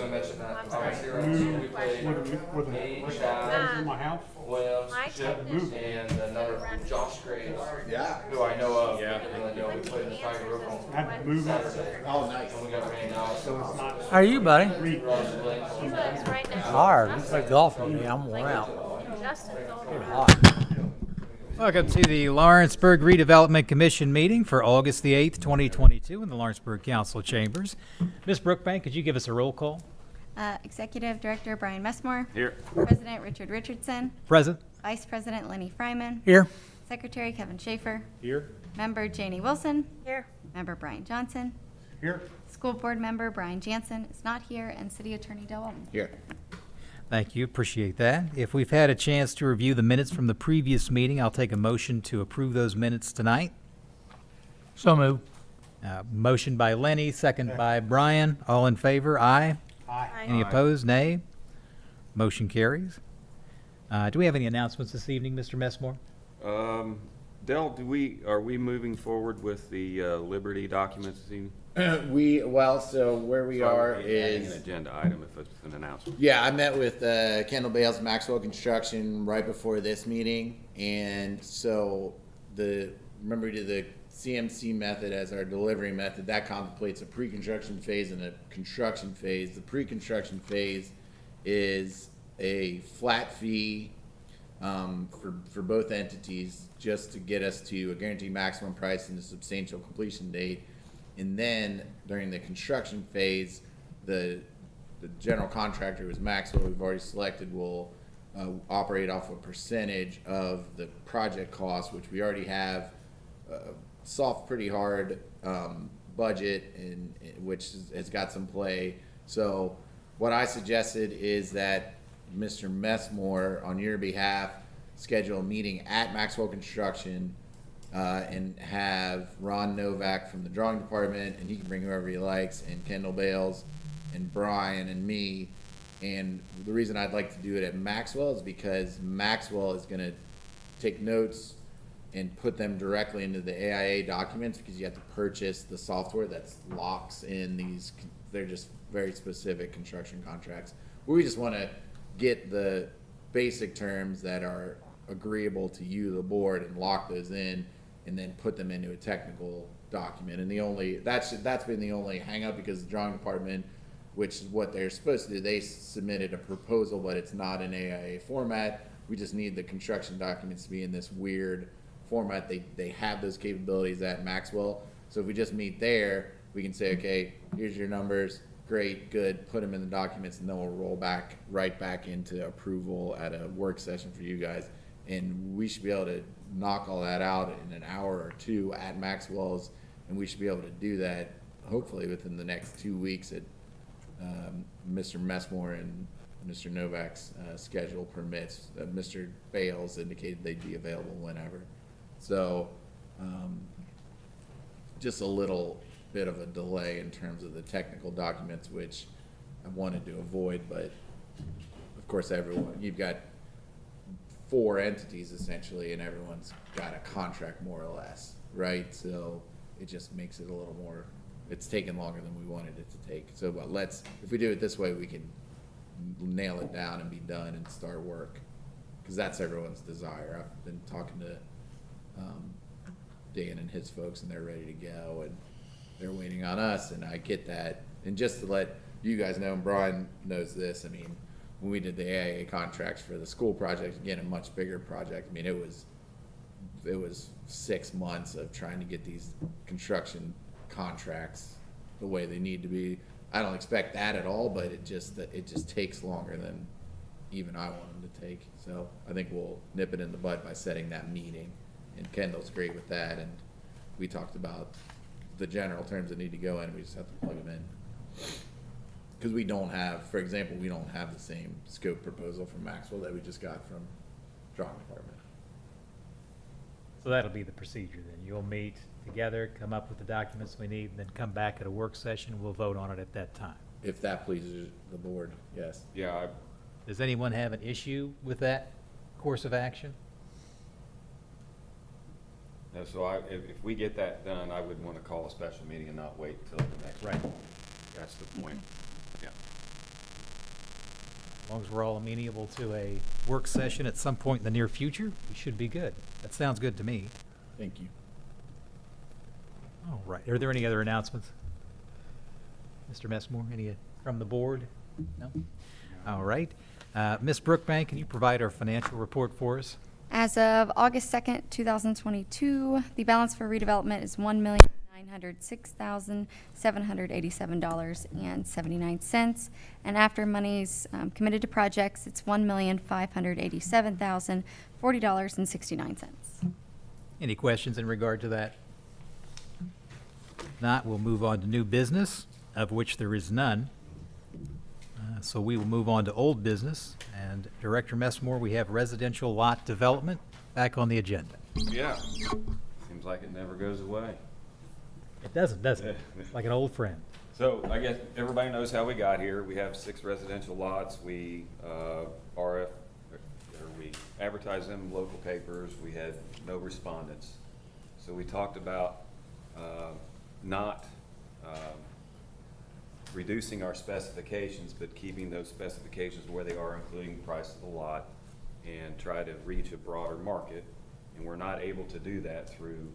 mention that. I was here on Zoom. We played me, Chad, in my house. Williams, Chip, and another Josh Graves, who I know of. Yeah. And then, we played in the Tiger Rope I had to move it. Saturday. Oh, nice. And we got rained out. So it's not How are you, buddy? free. Tired. You play golf with me. I'm worn out. It's hot. Welcome to the Lawrenceburg Redevelopment Commission meeting for August the 8th, 2022 in the Lawrenceburg Council Chambers. Ms. Brookbank, could you give us a roll call? Executive Director Brian Messmore. Here. President Richard Richardson. Present. Vice President Lenny Fryman. Here. Secretary Kevin Schaefer. Here. Member Janie Wilson. Here. Member Brian Johnson. Here. School Board Member Brian Jansen is not here, and City Attorney Dale Walton. Here. Thank you. Appreciate that. If we've had a chance to review the minutes from the previous meeting, I'll take a motion to approve those minutes tonight. So move. Motion by Lenny, second by Brian. All in favor? Aye. Aye. Any opposed? Nay. Motion carries. Do we have any announcements this evening, Mr. Messmore? Dell, are we moving forward with the Liberty documents this evening? So where we are Adding is, an agenda item if it's an announcement. yeah, I met with Kendall Bales, Maxwell Construction right before this meeting, and so remember we did the CMC method as our delivery method. That contemplates a pre-construction phase and a construction phase. The pre-construction phase is a flat fee for both entities, just to get us to a guaranteed maximum price and a substantial completion date. And then during the construction phase, the general contractor, who is Maxwell, we've already selected, will operate off a percentage of the project cost, which we already have soft, pretty hard budget, and which has got some play. So what I suggested is that Mr. Messmore, on your behalf, schedule a meeting at Maxwell Construction and have Ron Novak from the drawing department, and he can bring whoever he likes, and Kendall Bales and Brian and me. And the reason I'd like to do it at Maxwell is because Maxwell is going to take notes and put them directly into the AIA documents, because you have to purchase the software that locks in these. They're just very specific construction contracts. We just want to get the basic terms that are agreeable to you, the board, and lock those in, and then put them into a technical document. And that's been the only hang up, because the drawing department, which is what they're supposed to do, they submitted a proposal, but it's not an AIA format. We just need the construction documents to be in this weird format. They have those capabilities at Maxwell. So if we just meet there, we can say, okay, here's your numbers. Great, good, put them in the documents, and then we'll roll right back into approval at a work session for you guys. And we should be able to knock all that out in an hour or two at Maxwell's, and we should be able to do that hopefully within the next 2 weeks at Mr. Messmore and Mr. Novak's schedule permits. Mr. Bales indicated they'd be available whenever. So just a little bit of a delay in terms of the technical documents, which I wanted to avoid, but of course you've got 4 entities essentially, and everyone's got a contract more or less, right? So it just makes it a little more, it's taken longer than we wanted it to take. So if we do it this way, we can nail it down and be done and start work, because that's everyone's desire. I've been talking to Dan and his folks, and they're ready to go, and they're waiting on us, and I get that. And just to let you guys know, and Brian knows this, I mean, when we did the AIA contracts for the school project, again, a much bigger project, I mean, it was 6 months of trying to get these construction contracts the way they need to be. I don't expect that at all, but it just takes longer than even I want them to take. So I think we'll nip it in the bud by setting that meeting, and Kendall's great with that, and we talked about the general terms that need to go in. We just have to plug them in, because we don't have, for example, we don't have the same scope proposal from Maxwell that we just got from drawing department. So that'll be the procedure then. You'll meet together, come up with the documents we need, and then come back at a work session. We'll vote on it at that time. If that pleases the board, yes. Yeah, Does anyone have an issue with that course of action? so if we get that done, I would want to call a special meeting and not wait till the next. Right. That's the point. Yeah. As long as we're all amenable to a work session at some point in the near future, we should be good. That sounds good to me. Thank you. All right. Are there any other announcements? Mr. Messmore, any from the board? No? All right. Ms. Brookbank, can you provide our financial report for us? As of August 2nd, 2022, the balance for redevelopment is $1,906,787.79. And after monies committed to projects, it's $1,587,040.69. Any questions in regard to that? If not, we'll move on to new business, of which there is none. So we will move on to old business. And Director Messmore, we have residential lot development back on the agenda. Yeah. Seems like it never goes away. It doesn't, does it? Like an old friend. So I guess everybody knows how we got here. We have 6 residential lots. We we advertised them in local papers. We had no respondents. So we talked about not reducing our specifications, but keeping those specifications where they are, including the price of the lot, and try to reach a broader market. And we're not able to do that through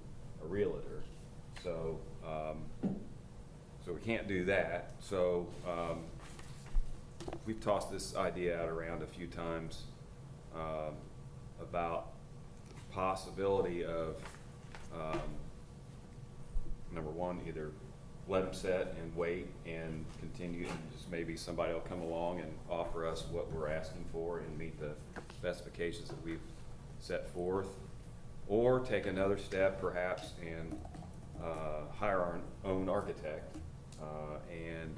a realtor. So so we can't do that. So we've tossed this idea out around a few times about the possibility of number one, either let them set and wait and continue, and just maybe somebody will come along and offer us what we're asking for and meet the specifications that we've set forth, or take another step perhaps and hire our own architect and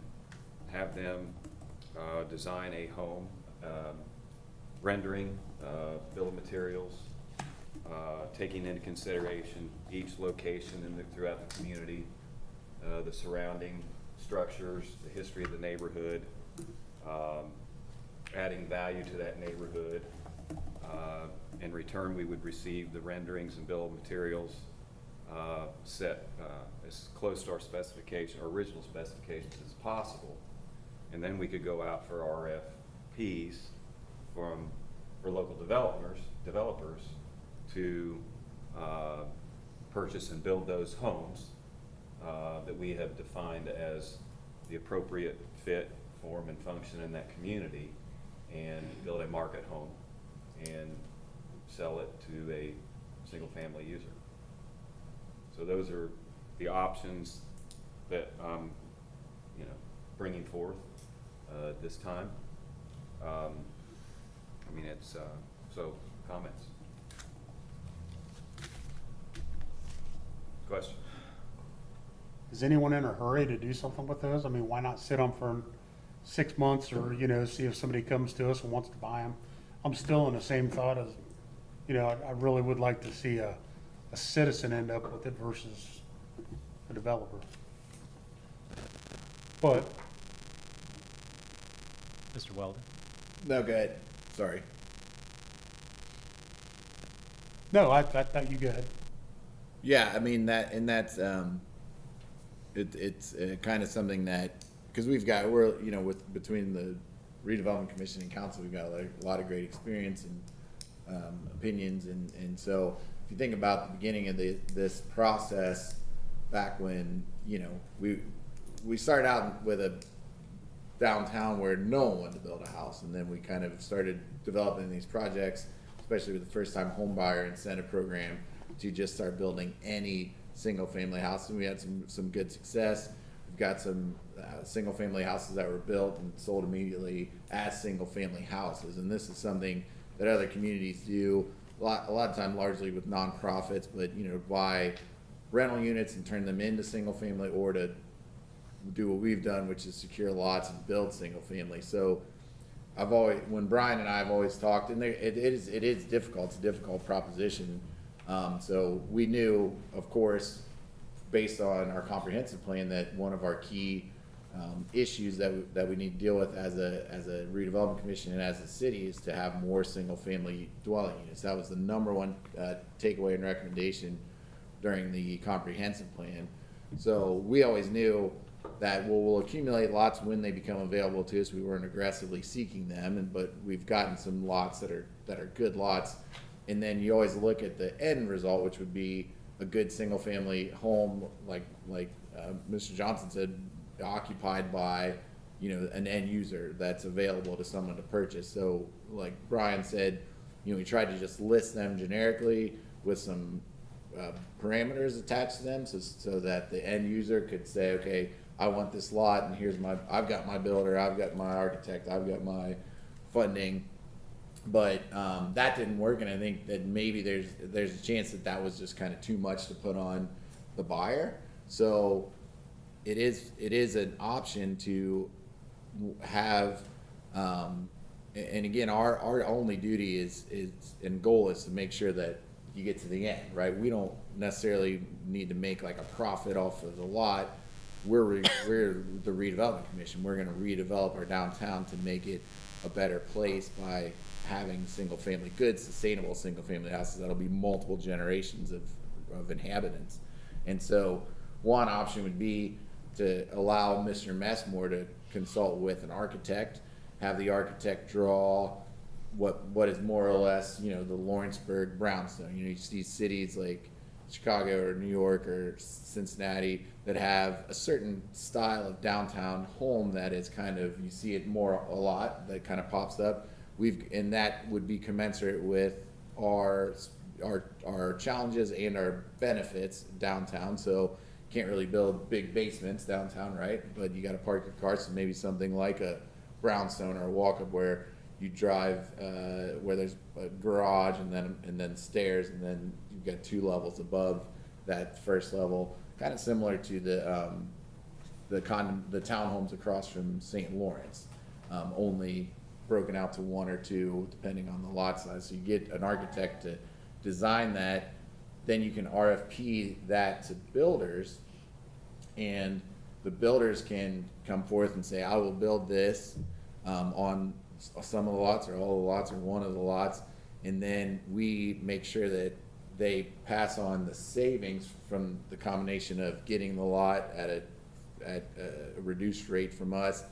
have them design a home, rendering, bill of materials, taking into consideration each location throughout the community, the surrounding structures, the history of the neighborhood, adding value to that neighborhood. In return, we would receive the renderings and bill of materials set as close to our specification, our original specifications as possible. And then we could go out for RFPs for local developers to purchase and build those homes that we have defined as the appropriate fit, form, and function in that community, and build a market home and sell it to a single-family user. So those are the options that I'm, bringing forth this time. I mean, it's so comments, questions. Is anyone in a hurry to do something with those? I mean, why not sit on for 6 months or, see if somebody comes to us and wants to buy them? I'm still in the same thought as, I really would like to see a citizen end up with it versus a developer. But. Mr. Weldon? No, go ahead. Sorry. No, I thought you go ahead. Yeah, I mean that's it's kind of something that, because we're between the redevelopment commission and council, we've got a lot of great experience and opinions, and so if you think about the beginning of this process, back when we started out with a downtown where no one wanted to build a house, and then we kind of started developing these projects, especially with the first time home buyer incentive program, to just start building any single family house, and we had some good success. We've got some single family houses that were built and sold immediately as single family houses, and this is something that other communities do a lot of time, largely with nonprofits, but buy rental units and turn them into single family, or to do what we've done, which is secure lots and build single family. So when Brian and I have always talked, and it is difficult, it's a difficult proposition. So we knew, of course, based on our comprehensive plan, that one of our key issues that we need to deal with as a redevelopment commission and as a city is to have more single family dwelling units. That was the number one takeaway and recommendation during the comprehensive plan. So we always knew that we'll accumulate lots when they become available to us. We weren't aggressively seeking them, but we've gotten some lots that are good lots. And then you always look at the end result, which would be a good single family home, like Mr. Johnson said, occupied by, you know, an end user that's available to someone to purchase. So like Brian said, you know, we tried to just list them generically with some parameters attached to them, so that the end user could say, okay, I want this lot, and I've got my builder, I've got my architect, I've got my funding. But that didn't work, and I think that maybe there's a chance that was just kind of too much to put on the buyer. So it is an option to have, and again, our only duty is and goal is to make sure that you get to the end, right? We don't necessarily need to make like a profit off of the lot. We're the redevelopment commission. We're going to redevelop our downtown to make it a better place by having single family, good, sustainable single family houses that'll be multiple generations of inhabitants. And so one option would be to allow Mr. Messmore to consult with an architect, have the architect draw what is more or less, you know, the Lawrenceburg brownstone. You know, you see cities like Chicago or New York or Cincinnati that have a certain style of downtown home that is kind of, you see it a lot, that kind of pops up. And that would be commensurate with our challenges and our benefits downtown. So can't really build big basements downtown, right? But you got to park your car. So maybe something like a brownstone or a walk-up where you drive, where there's a garage and then stairs, and then you've got 2 levels above that first level, kind of similar to the townhomes across from St. Lawrence, only broken out to 1 or 2 depending on the lot size. So you get an architect to design that, then you can RFP that to builders, and the builders can come forth and say, I will build this on some of the lots or all the lots or one of the lots, and then we make sure that they pass on the savings from the combination of getting the lot at a reduced rate from us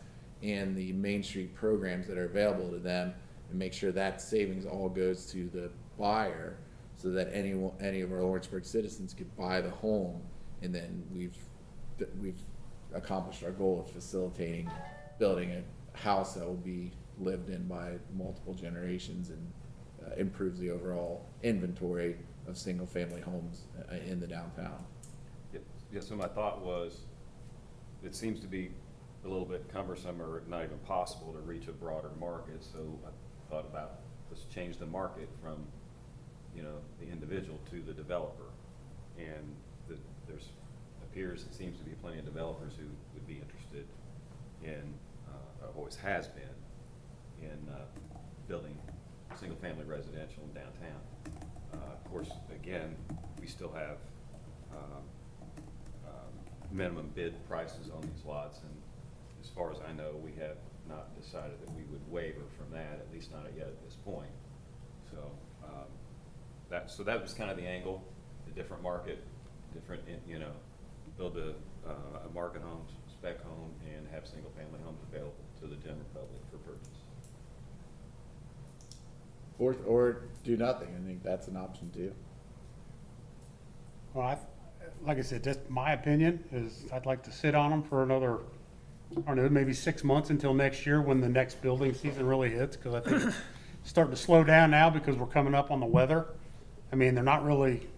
and the Main Street programs that are available to them, and make sure that savings all goes to the buyer, so that any of our Lawrenceburg citizens could buy the home, and then we've accomplished our goal of facilitating building a house that will be lived in by multiple generations, and improves the overall inventory of single family homes in the downtown. Yeah, so my thought was, it seems to be a little bit cumbersome or not even possible to reach a broader market, so I thought about, let's change the market from, you know, the individual to the developer. And it seems to be plenty of developers who would be interested in, always has been, in building single-family residential in downtown. Of course, again, we still have minimum bid prices on these lots, and as far as I know, we have not decided that we would waver from that, at least not yet at this point. So that was kind of the angle, the different market, different, you know, build a market home, spec home, and have single-family homes available to the general public for purchase. Or do nothing. I think that's an option too. Well, like I said, just my opinion is I'd like to sit on them for another, I don't know, maybe 6 months until next year when the next building season really hits, because I think it's starting to slow down now because we're coming up on the weather. I mean, they're not really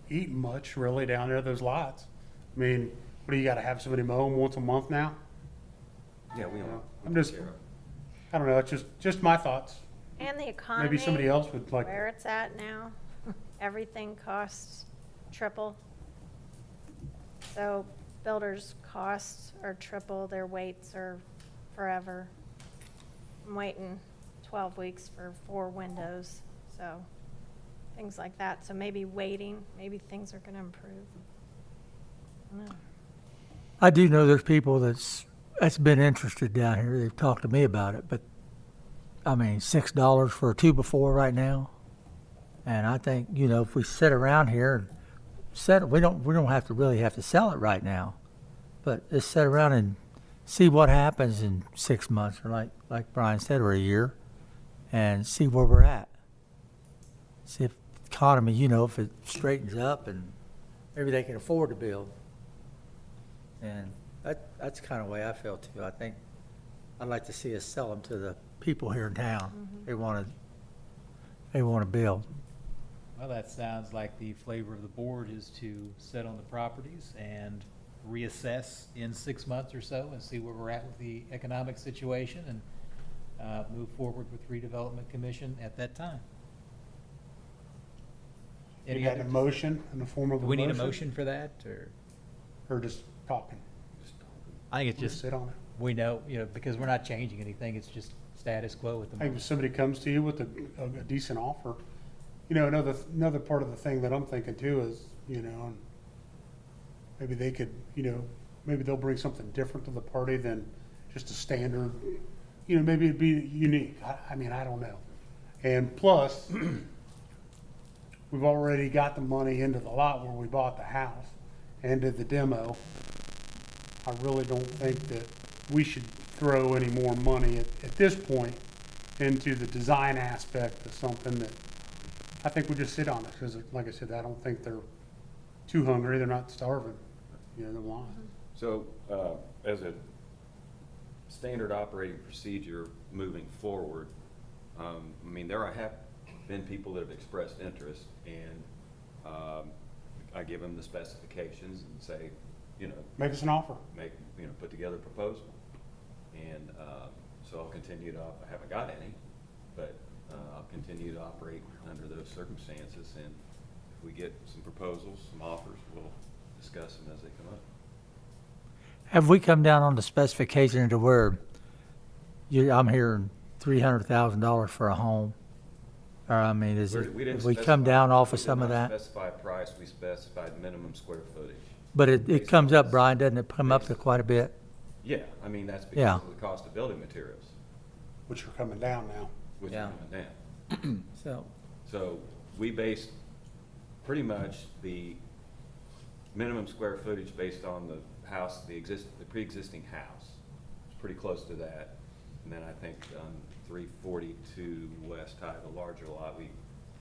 eating much really down there, those lots. I mean, what do you got to have somebody mow them once a month now? Yeah, we are. I'm just, I don't know, it's just my thoughts. And the economy. Maybe somebody else would like. Where it's at now, everything costs triple. So builders' costs are triple, their waits are forever. I'm waiting 12 weeks for 4 windows, so things like that. So maybe waiting, maybe things are gonna improve. I don't know. I do know there's people that's been interested down here. They've talked to me about it, but I mean, $6 for a 2x4 right now. And I think, you know, if we sit around here and we don't really have to sell it right now. but just sit around and see what happens in 6 months, or like Brian said, or a year, and see where we're at. See if the economy, if it straightens up and maybe they can afford to build. And that's the kind of way I feel too. I think I'd like to see us sell them to the people here in town. They want to build. Well, that sounds like the flavor of the board is to sit on the properties and reassess in 6 months or so and see where we're at with the economic situation and move forward with redevelopment commission at that time. You got a motion in the form of a Do we motion? need a motion for that, Or just talking? I think it's Just just, sit on it. we know, because we're not changing anything, it's just status quo at the I think if moment. somebody comes to you with a decent offer, another part of the thing that I'm thinking too is, and maybe they could, maybe they'll bring something different to the party than just a standard, maybe it'd be unique. I mean, I don't know. And plus, we've already got the money into the lot where we bought the house and did the demo. I really don't think that we should throw any more money at this point into the design aspect of something that I think we just sit on it, because like I said, I don't think they're too hungry, they're not starving, they're lying. So, as a standard operating procedure moving forward, there have been people that have expressed interest, and I give them the specifications and say, Make us an offer. put together a proposal. And so I'll continue to, I haven't got any, but I'll continue to operate under those circumstances. And if we get some proposals, some offers, we'll discuss them as they come up. Have we come down on the specification to where I'm hearing $300,000 for a home? Or is it, We didn't have we come specify- down off we of did some of not that? specify price, we specified minimum square footage. But it comes up, Brian, doesn't it come up to quite a bit? Yeah, that's because Yeah. of the cost of building materials, Which are coming down now. which Yeah. are coming down. So, So we based pretty much the minimum square footage based on the house, the pre-existing house. It's pretty close to that. And then I think on 342 West High, the larger lot,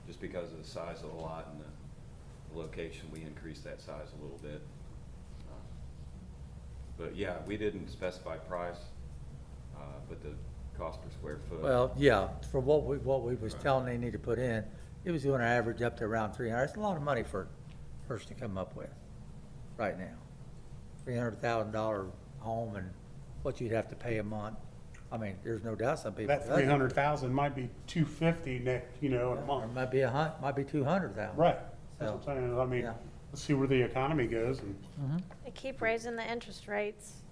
just because of the size of the lot and the location, we increased that size a little bit. But yeah, we didn't specify price, but the cost per square foot. well, yeah, for what we was telling they need to put in, it was going to average up to around 300. It's a lot of money for a person to come up with right now. $300,000 home and what you'd have to pay a month. There's no doubt some people. That 300,000 might be 250 next, in a Or month. might be might be 200,000. Right, that's what I'm saying, Yeah. let's see where the economy goes, and They keep raising the interest rates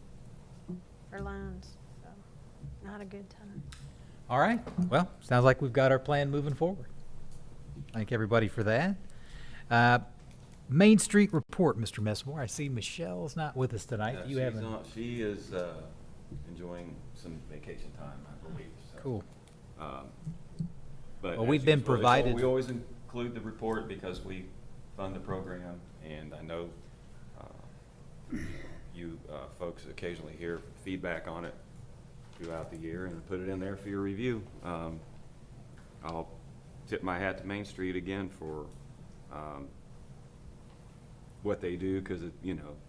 for loans, so not a good time. All right, well, sounds like we've got our plan moving forward. Thank everybody for that. Main Street report, Mr. Messmore. I see Michelle's not with us tonight. You she's haven't. not- She is enjoying some vacation time, I believe. So. Cool. But Well, as we've been usual, provided- we always include the report because we fund the program, and I know you folks occasionally hear feedback on it throughout the year and put it in there for your review. I'll tip my hat to Main Street again for what they do, because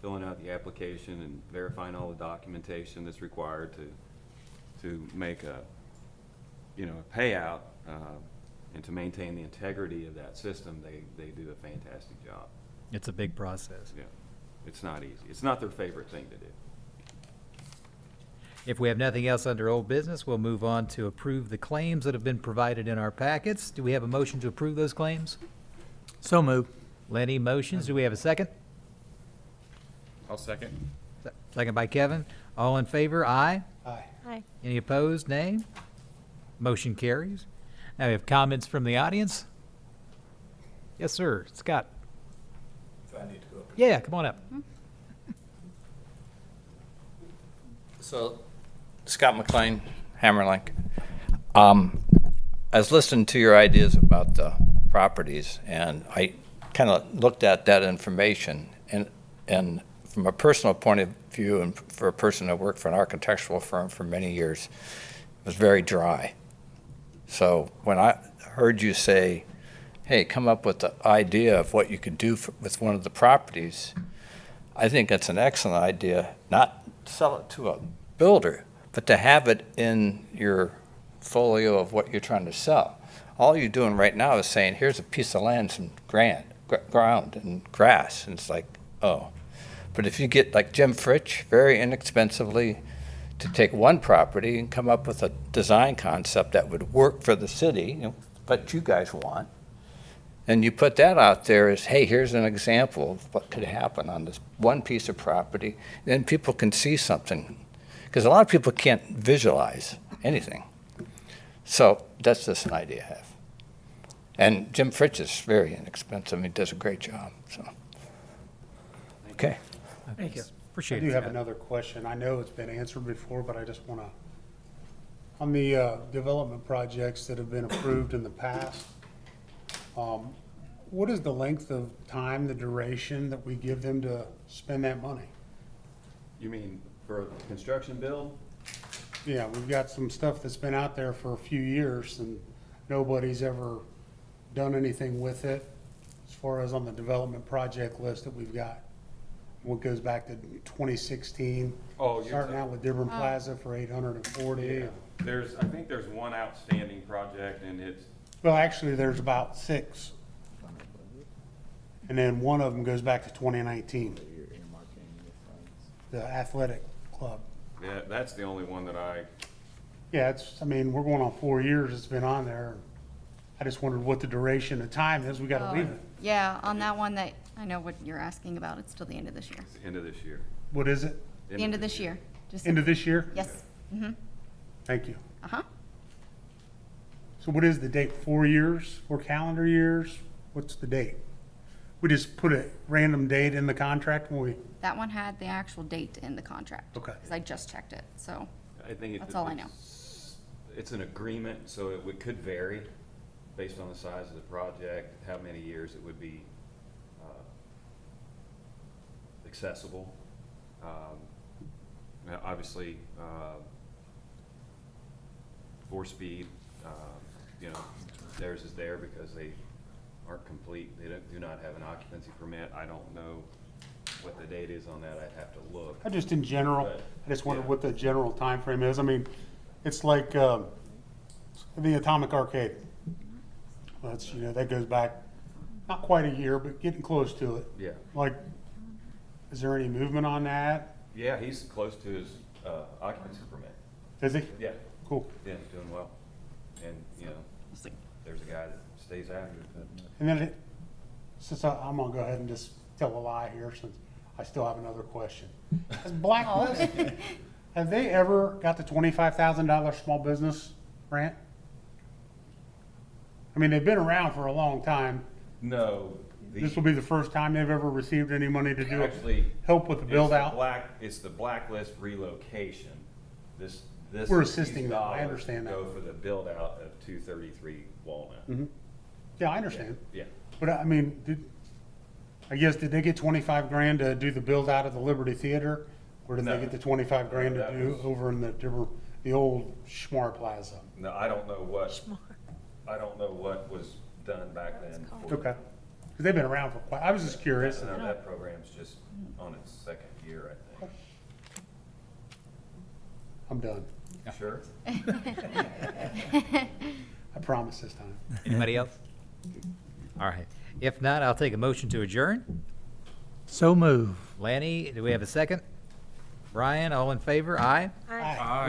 filling out the application and verifying all the documentation that's required to make a payout and to maintain the integrity of that system. They do a fantastic job. It's a big process. Yeah, it's not easy. It's not their favorite thing to do. If we have nothing else under old business, we'll move on to approve the claims that have been provided in our packets. Do we have a motion to approve those claims? So moved. Lenny motions. Do we have a second? I'll second. Second by Kevin. All in favor? Aye. aye. Hi. Any opposed? Nay. Motion carries. Now we have comments from the audience. Yes, sir. Scott. I need to go up. Yeah, come on up. So, Scott McLean, Hammerlink. I was listening to your ideas about the properties, and I kind of looked at that information, and from from a personal point of view, and for a person that worked for an architectural firm for many years, it was very dry. So when I heard you say, hey, come up with the idea of what you could do with one of the properties, I think that's an excellent idea, not sell it to a builder, but to have it in your folio of what you're trying to sell. All you're doing right now is saying, here's a piece of land, some ground and grass, and it's like, oh. But if you get like Jim Fritsch, very inexpensively, to take one property and come up with a design concept that would work for the city, what you guys want, and you put that out there as, hey, here's an example of what could happen on this one piece of property, then people can see something. Because a lot of people can't visualize anything. So that's just an idea I have. And Jim Fritsch is very inexpensive. He does a great job. So, okay. Thank you. I Appreciate it. do have Scott. another question. I know it's been answered before, but I just want to, on the development projects that have been approved in the past, what is the length of time, the duration that we give them to spend that money? You mean for construction build? Yeah, we've got some stuff that's been out there for a few years and nobody's ever done anything with it as far as on the development project list that we've got. What goes back to 2016. Oh, you're Starting out with Dearborn Plaza for 840. Yeah. I think there's one outstanding project, and it's, Well, actually, there's about 6. And then one of them goes back to 2019. The athletic club. yeah, that's the only one that Yeah, I mean, we're going on 4 years it's been on there. I just wondered what the duration of time is. We gotta leave it. Yeah, on that one that, I know what you're asking about, it's till the end of this year. it's the end of this year. What is it? The end of this year. Just End of this year? Yes. Mm-hmm. Thank you. Uh-huh. So what is the date? 4 years, 4 calendar years? What's the date? We just put a random date in the contract when we, That one had the actual date in the contract. Okay. Because I just checked it, so. I think That's all I know. It's an agreement, so it could vary based on the size of the project, how many years it would be accessible. Now, obviously, 4-speed, theirs is there because they aren't complete. They do not have an occupancy permit. I don't know what the date is on that. I'd have to look. I just in general, But, I just wondered yeah. what the general time frame is. I mean, it's like, the Atomic Arcade. That's, that goes back, not quite a year, but getting close to it. Yeah. Like, is there any movement on that? Yeah, he's close to his occupancy permit. Is he? Yeah. Cool. Yeah, he's doing well. And, there's a guy that stays after it. And then, since I'm gonna go ahead and just tell a lie here, since I still have another question. Has Blacklist, have they ever got the $25,000 small business grant? I mean, they've been around for a long time. No. This will be the first time they've ever received any money to do Actually, help with the build out. It's the Blacklist relocation. This. We're assisting these them. I dollars understand that. Go for the build out of 233 Walnut. Mhm. Yeah, I understand. Yeah. But I mean, did they get 25 grand to do the build out of the Liberty Theater? Or did No. they get the 25 grand to That do was- over in the old Schmar Plaza? No, I don't know what was done back then. for- Okay. Because they've been around for quite, I was just curious. No, that program's just on its second year, I think. I'm done. Sure. I promise this time. Anybody else? All right. If not, I'll take a motion to adjourn. So move. Lanny, do we have a second? Brian, all in favor? Aye.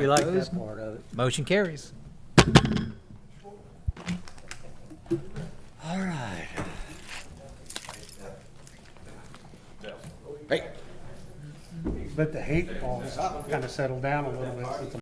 We like Opposed? that part of it. Motion carries. All right. Hey. But the hate balls kind of settled down a little bit since